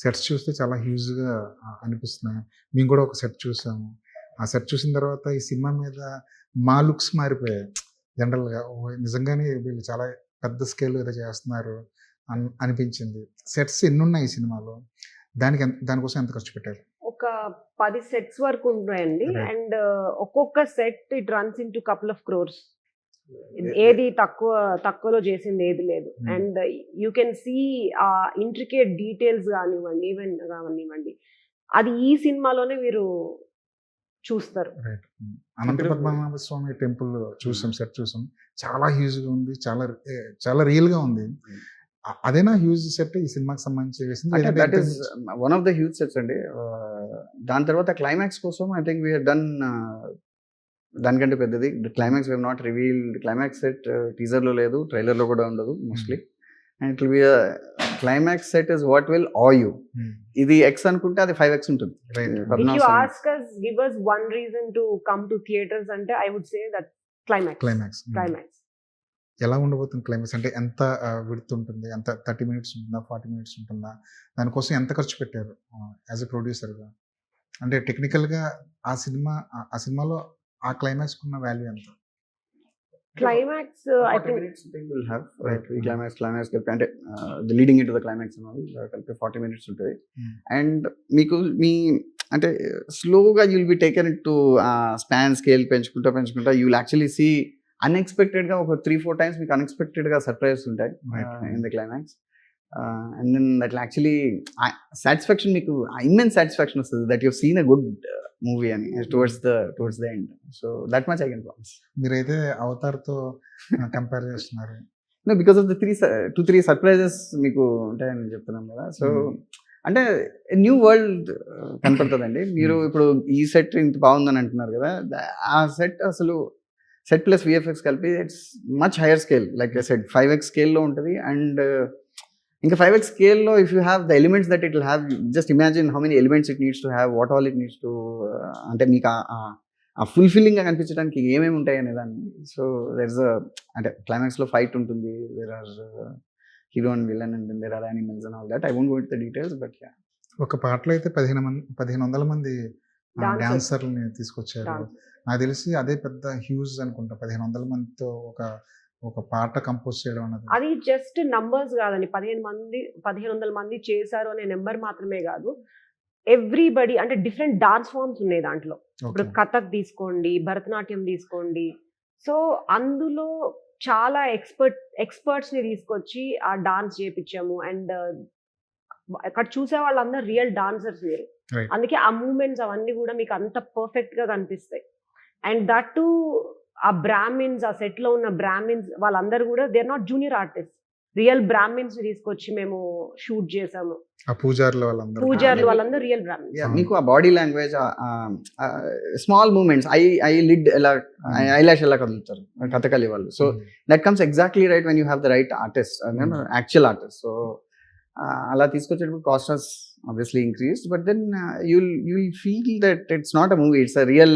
Sets చూస్తే చాలా హ్యూజ్‌గా అనిపిస్తున్నాయి. మేము కూడా ఒక సెట్ చూసాము. ఆ సెట్ చూసిన తర్వాత ఈ సినిమా మీద మా లుక్స్ మారిపోయాయి. జనరల్‌గా ఓహ్! నిజంగానే వీళ్ళు చాలా పెద్ద స్కేల్‌లో ఏదో చేస్తున్నారు అనిపించింది. సెట్స్ ఎన్నున్నాయి ఈ సినిమాలో? దానికోసం ఎంత ఖర్చు పెట్టారు? ఒక 10 సెట్స్ వరకు ఉన్నాయండి. రైట్. అండ్ ఒక్కొక్క set it runs into couple of crores. ఏది తక్కువలో చేసింది ఏది లేదు. అండ్ యూ కెన్ సీ ఆ ఇంట్రికేట్ డీటెయిల్స్ కానివ్వండి, ఈవెన్ కానివ్వండి, అది ఈ సినిమాలోనే మీరు చూస్తారు. రైట్. అనంత పద్మనాభ స్వామి టెంపుల్ చూసాం, సెట్ చూసాం. చాలా హ్యూజ్‌గా ఉంది. చాలా రియల్‌గా ఉంది. అదేనా హ్యూజ్ సెట్ ఈ సినిమాకి సంబంధించి వేసింది? అంటే లేదంటే that is one of the huge sets అండి. దాని తర్వాత క్లైమాక్స్ కోసం I think we have done దానికంటే పెద్దది. Climax we have not revealed. Climax set టీజర్‌లో లేదు, ట్రైలర్‌లో కూడా ఉండదు mostly. And it will be climax set is what will awe you. ఇది ఎక్స్ అనుకుంటే అది 5x ఉంటుంది. Right. If you ask us, give us one reason to come to theaters అంటే I would say that climax. Climax. ఎలా ఉండబోతుంది climax? అంటే ఎంత width ఉంటుంది? ఎంత 30 మినిట్స్ ఉంటుందా? 40 మినిట్స్ ఉంటుందా? దానికోసం ఎంత ఖర్చు పెట్టారు యాస్ ఎ ప్రొడ్యూసర్‌గా? అంటే టెక్నికల్‌గా ఆ సినిమాలో ఆ క్లైమాక్స్‌కున్న వాల్యూ ఎంత? Climax I 40 think minutes will have, right? Climax కలిపి అంటే leading in to the climax కలిపి 40 minutes ఉంటుంది. అండ్ మీకు మీ అంటే స్లోగా you'll be taken to span scale పెంచుకుంటా యూ విల్ యాక్చువల్లీ సీ అన్ఎక్స్పెక్టెడ్గా ఒక 3-4 times మీకు అన్ఎక్స్పెక్టెడ్గా సర్ప్రైజెస్ ఉంటాయి in the climax. And then that actually satisfaction, మీకు ఇమ్మెన్స్ సాటిస్ఫాక్షన్ వస్తుంది that you seen a good movie అని towards the end. So that much I can promise. మీరైతే అవతార్‌తో కంపేర్ చేస్తున్నారు. No, because of the 2-3 surprises మీకు ఉంటాయని చెప్తున్నాం కదా. సో అంటే న్యూ వరల్డ్ కనపడుతుందండి. మీరు ఇప్పుడు ఈ సెట్ ఇంత బాగుందని అంటున్నారు కదా, ఆ సెట్ అసలు సెట్ ప్లస్ విఎఫ్ఎక్స్ కలిపి it's much higher scale. Like I said 5x స్కేల్లో ఉంటుంది. అండ్ ఇంకా 5x స్కేల్లో if you have the elements that it will have, just imagine how many elements it needs to have, what all it needs to, అంటే మీకు ఆ ఫుల్ఫిల్లింగ్గా కనిపించడానికి ఏమేమి ఉంటాయి అనే దాన్ని. సో దెర్ ఇస్ అంటే క్లైమాక్స్లో ఫైట్ ఉంటుంది, there are hero and villain and there are animals and all that. I won't go into the details, but yeah. ఒక పాటలో అయితే 1500 మంది డాన్సర్లని తీసుకొచ్చారు. నాకు తెలిసి అదే పెద్ద హ్యూజ్ అనుకుంటా. 1500 మందితో ఒక పాట కంపోజ్ చేయడం అన్నది. అది జస్ట్ నంబర్స్ కాదండి. 1500 మంది చేశారు అనే నెంబర్ మాత్రమే కాదు. ఎవ్రీబడి అంటే డిఫరెంట్ డాన్స్ ఫామ్స్ ఉన్నాయి దాంట్లో. ఇప్పుడు కథక్ తీసుకోండి, భరతనాట్యం తీసుకోండి. సో అందులో చాలా ఎక్స్పర్ట్స్ ని తీసుకొచ్చి ఆ డాన్స్ చేపించాము. అండ్ అక్కడ చూసే వాళ్ళందరూ రియల్ డాన్సర్స్ మీరు. అందుకే ఆ మూమెంట్స్ అవన్నీ కూడా మీకు అంత పర్ఫెక్ట్ గా కనిపిస్తాయి. అండ్ దట్ టు ఆ బ్రాహ్మిన్స్, ఆ సెట్ లో ఉన్న బ్రాహ్మిన్స్ వాళ్ళందరూ కూడా they are not junior artist, real Brahmins ని తీసుకొచ్చి మేము షూట్ చేసాము. ఆ పూజారులు వాళ్ళందరూ రియల్ బ్రాహ్మిన్స్. మీకు ఆ body language, small moments, eyelid ఎలా, ఐలాష్ ఎలా కదులుతారు కథకళి వాళ్ళు. So that comes exactly right when you have the right artist, actual artist. So అలా తీసుకొచ్చేటప్పుడు cast has obviously increased, but then you'll feel that it's not a movie, it's a real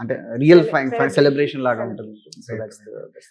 అంటే real fine celebration లాగా ఉంటుంది. So that's